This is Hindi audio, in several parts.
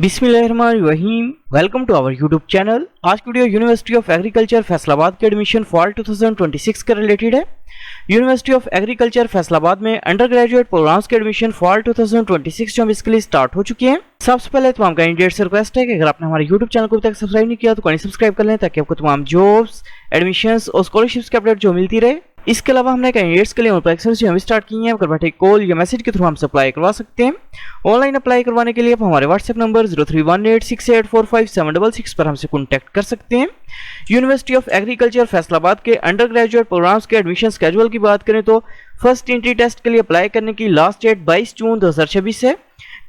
बिस्मिल्लाहिर्रहमानिर्रहीम। Welcome to our YouTube channel. आज की video University of Agriculture Faisalabad के एडमिशन फॉल 2026 के रिलेटेड है। यूनिवर्सिटी ऑफ एग्रीकल्चर फैसलाबाद में अंडर ग्रेजुएट प्रोग्राम्स के एडमिशन फॉल 2026 जो हम इसके लिए स्टार्ट हो चुके हैं। सबसे पहले तमाम कैंडिडेट से रिक्वेस्ट है कि अगर आपने हमारे यूट्यूब चैनल को अभी तक सब्सक्राइब नहीं किया तो कहीं सब्सक्राइब कर लें ताकि आपको तमाम जॉब्स, एडमिशंस और स्कॉलरशिप्स के अपडेट जो मिलती रहे। इसके अलावा हमने कैंडिडेट्स के लिए एप्लीकेशंस जो हम स्टार्ट की हैं घर बैठे कॉल या मैसेज के थ्रू हमसे अप्लाई करवा सकते हैं। ऑनलाइन अप्लाई करवाने के लिए आप हमारे व्हाट्सएप नंबर 0318684576 पर हमसे कॉन्टैक्ट कर सकते हैं। यूनिवर्सिटी ऑफ एग्रीकल्चर फैसलाबाद के अंडर ग्रेजुएट प्रोग्राम्स के एडमिशन स्केड्यूल की बात करें तो फर्स्ट एंट्री टेस्ट के लिए अप्लाई करने की लास्ट डेट 22 जून 2026 है,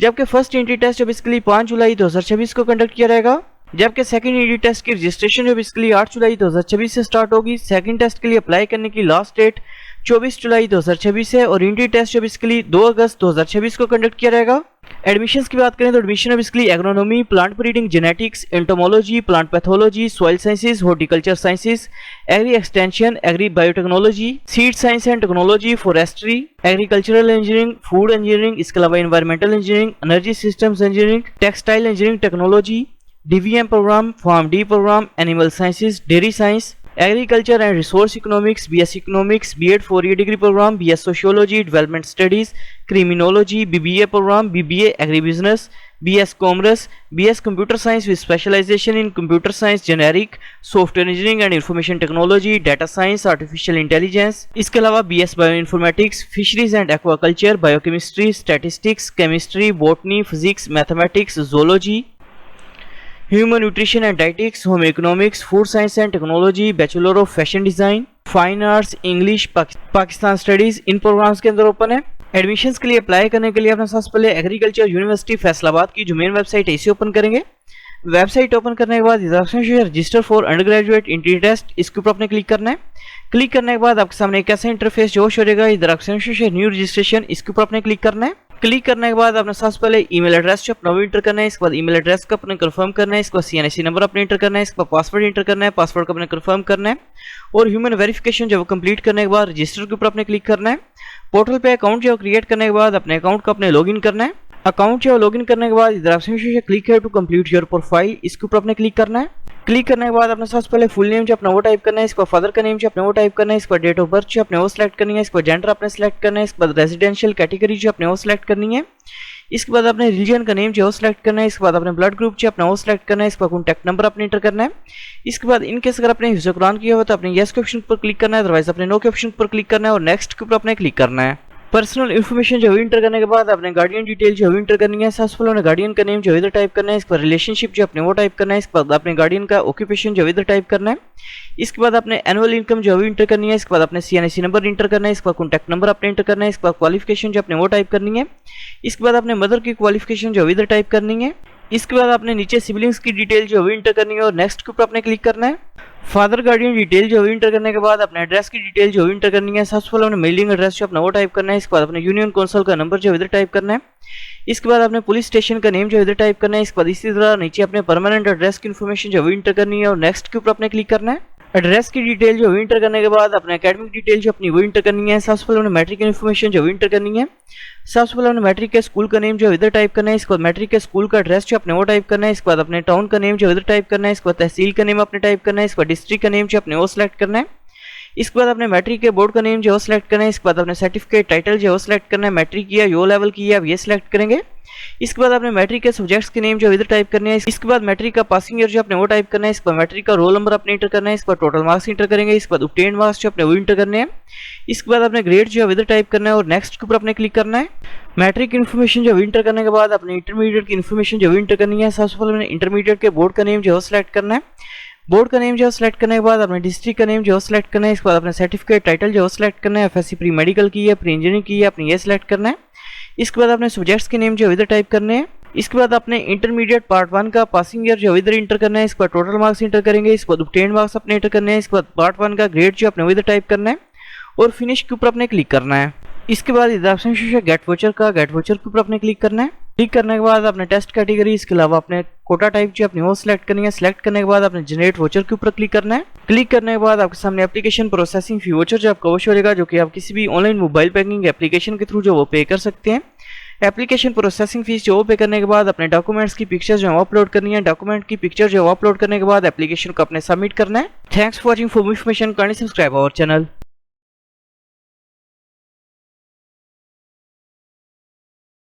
जबकि फर्स्ट एंट्री टेस्ट अब इसके लिए 5 जुलाई 2026 को कंडक्ट किया जाएगा, जबकि सेकंड एंट्री टेस्ट की रजिस्ट्रेशन जो इसके लिए 8 जुलाई 2026 से स्टार्ट होगी। सेकंड टेस्ट के लिए अप्लाई करने की लास्ट डेट 24 जुलाई 2026 है और एंट्री टेस्ट जो इसके लिए 2 अगस्त 2026 को कंडक्ट किया जाएगा। एडमिशंस की बात करें तो एडमिशन अब इसके लिए agronomy, plant breeding, genetics, entomology, plant pathology, soil sciences, horticulture sciences, agri extension, agri biotechnology, seed science and technology, forestry, agricultural engineering, food engineering, इसके अलावा environmental engineering, energy systems engineering, textile engineering technology, DVM program, Pharm D program, animal sciences, dairy science, agriculture and resource economics, BS economics, BEd 4 year degree program, BS sociology, development studies, criminology, BBA program, BBA agri business, BS commerce, BS computer science with specialization in computer science, generic, software engineering and information technology, data science, artificial intelligence, इसके अलावा BS bioinformatics, fisheries and aquaculture, biochemistry, statistics, chemistry, botany, physics, mathematics, zoology, human nutrition and dietetics, home economics, food science and technology, bachelor of fashion design, fine arts, English, Pakistan studies इन प्रोग्राम्स के अंदर ओपन है। एडमिशंस के लिए अप्लाई करने के लिए अपना सबसे पहले एग्रीकल्चर यूनिवर्सिटी फैसलाबाद की जो मेन वेबसाइट है इसे ओपन करेंगे। वेबसाइट ओपन करने के बाद register for undergraduate entry test इसके ऊपर आपने क्लिक करना है। क्लिक करने के बाद आपके सामने एक ऐसा इंटरफेस जो शो होगा, इधर न्यू रजिस्ट्रेशन इसके ऊपर आपने क्लिक करना है। क्लिक करने के बाद आपने सबसे पहले ईमेल एड्रेस जो अपना इंटर करना है, इसके बाद ईमेल एड्रेस को अपने कंफर्म करना है, इसके बाद सीएनएसी नंबर अपने इंटर करना है, इसके बाद पासवर्ड इंटर करना है, पासवर्ड को अपने कंफर्म करना है और ह्यूमन वेरिफिकेशन जो कंप्लीट करने के बाद रजिस्टर के ऊपर अपने क्लिक करना है। पोर्टल पे अकाउंट जो क्रिएट करने के बाद अपने अकाउंट को अपने लॉगिन करना है। अकाउंट जो लॉगिन करने के बाद इधर ऑप्शन क्लिक है टू कंप्लीट योर प्रोफाइल इसके ऊपर अपने क्लिक करना है। क्लिक करने के बाद अपने सबसे पहले फुल नेम जो अपना वो टाइप करना है, इसको फादर का नेम जो अपने वो टाइप करना है, इसको डेट ऑफ बर्थ जो अपने वो सिलेक्ट करनी है, इसको जेंडर अपने सिलेक्ट करना है, इसके बाद रेजिडेंशियल कैटेगरी जो अपने वो सिलेक्ट करनी है, इसके बाद अपने रिलीजन का नेम जो है सिलेक्ट करना है, इसके बाद अपने ब्लड ग्रुप जो अपना वो सिलेक्ट करना है, इसके बाद कॉन्टैक्ट नंबर अपने इंटर करना है। इसके बाद इनकेस अगर आपने यूजर कुरान किया हो तो अपने यस के ऑप्शन पर क्लिक करना है, अदरवाइज अपने नो के ऑप्शन पर क्लिक करना है और नेक्स्ट के ऊपर अपने क्लिक करना है। पर्सनल इन्फॉर्मेशन जो इंटर करने के बाद अपने गार्डियन डिटेल जो इंटर करनी है। सबसे पहले गार्डियन का नेम जो इधर टाइप करना है, इसके बाद रिलेशनशिप जो अपने वो टाइप करना है, इसके बाद अपने गार्डियन का ऑक्यूपेशन जो इधर टाइप करना है, इसके बाद अपने एनुअल इनकम जो इंटर करनी है, इसके बाद अपने सीएनएसी नंबर इंटर करना है, इसके बाद कॉन्टैक्ट नंबर अपने इंटर करना है, इसके बाद क्वालिफिकेशन जो अपने वो टाइप करनी है, इसके बाद अपने मदर की क्वालिफिकेशन जो इधर टाइप करनी है, इसके बाद आपने नीचे सिबलिंग्स की डिटेल जो इंटर करनी है और नेक्स्ट के ऊपर अपने क्लिक करना है। फादर गार्डियन डिटेल जो इंटर करने के बाद अपने एड्रेस की डिटेल जो इंटर करनी है। सबसे पहले अपने मेलिंग एड्रेस जो अपना वो टाइप करना है, इसके बाद अपने यूनियन काउंसिल का नंबर जो इधर टाइप करना है, इसके बाद अपने पुलिस स्टेशन का नेम जो इधर टाइप करना है, इसके बाद इसी तरह नीचे अपने परमानेंट एड्रेस की इन्फॉर्मेशन जो इंटर करनी है और नेक्स्ट के ऊपर अपने क्लिक करना है। एड्रेस की डिटेल जो इंटर करने के बाद अपने एकेडमिक डिटेल जो अपनी वो इंटर करनी है। सबसे पहले मैट्रिक इन्फॉर्मेशन जो इंटर करनी है। सबसे पहले अपने मैट्रिक के स्कूल का नेम जो इधर टाइप करना है, इसके बाद मैट्रिक के स्कूल का एड्रेस जो अपने वो टाइप करना है, इसके बाद अपने टाउन का नेम जो इधर टाइप करना है, इसके बाद तहसील का नेम अपने टाइप करना है, इसके बाद डिस्ट्रिक्ट का नेम जो अपने वो सिलेक्ट करना है, इसके बाद अपने मैट्रिक के बोर्ड का नेम जो सिलेक्ट करना है, इसके बाद अपने सर्टिफिकेट टाइटल जो सिलेक्ट करना है, मैट्रिक या यो लेवल की आप ये सिलेक्ट करेंगे। इसके बाद अपने मैट्रिक के सब्जेक्ट्स के नेम जो इधर टाइप करने हैं, इसके बाद मैट्रिक का पासिंग ईयर जो अपने वो टाइप करना है, इसके बाद मैट्रिक का रोल नंबर अपने इंटर करना है, इसके बाद टोटल मार्क्स इंटर करेंगे, इसके बाद ऑब्टेन्ड मार्क्स जो अपने वो इंटर करने हैं, इसके बाद अपने ग्रेड जो इधर टाइप करना है और नेक्स्ट के ऊपर अपने क्लिक करना है। मैट्रिक इन्फॉर्मेशन जो इंटर करने के बाद अपने इंटरमीडिएट की इन्फॉर्मेशन जो इंटर करनी है। सबसे पहले इंटरमीडिएट के बोर्ड का नेम जो सिलेक्ट करना है। बोर्ड का नेम जो सिलेक्ट करने के बाद अपने डिस्ट्रिक्ट का नेम जो सिलेक्ट करना है, इसके बाद अपने सर्टिफिकेट टाइटल जो सिलेक्ट करना है, एफएससी प्री मेडिकल की है, प्री इंजीनियरिंग की है, अपने ये सिलेक्ट करना है। इसके बाद अपने सब्जेक्ट्स के नेम जो इधर टाइप करने हैं। इसके बाद अपने इंटरमीडिएट पार्ट 1 का पासिंग ईयर जो इधर इंटर करना है, इसके बाद टोटल मार्क्स इंटर करेंगे, इसके बाद ऑब्टेन्ड मार्क्स अपने इंटर करने हैं, इसके बाद पार्ट 1 का ग्रेड जो अपने इधर टाइप करना है और फिनिश के ऊपर अपने क्लिक करना है। इसके बाद इधर ऑप्शन गेट वोचर के ऊपर अपने क्लिक करना है। क्लिक करने के बाद अपने टेस्ट कैटेगरी, इसके अलावा अपने कोटा टाइप जो अपनी वो सिलेक्ट करनी है। सिलेक्ट करने के बाद अपने जनरेट वोचर के ऊपर क्लिक करना है। क्लिक करने के बाद आपके सामने एप्लीकेशन प्रोसेसिंग फी वोचर जो आपका वो शो होगा, जो कि आप किसी भी ऑनलाइन मोबाइल बैंकिंग एप्लीकेशन के थ्रू जो वो पे कर सकते हैं। एप्लीकेशन प्रोसेसिंग फीस जो पे करने के बाद अपने डॉक्यूमेंट्स की पिक्चर्स जो अपलोड करनी है, डॉक्यूमेंट की पिक्चर जो अपलोड करने के बाद एप्लीकेशन को अपने सबमिट करना है। Thanks for watching. For more information kindly subscribe our channel.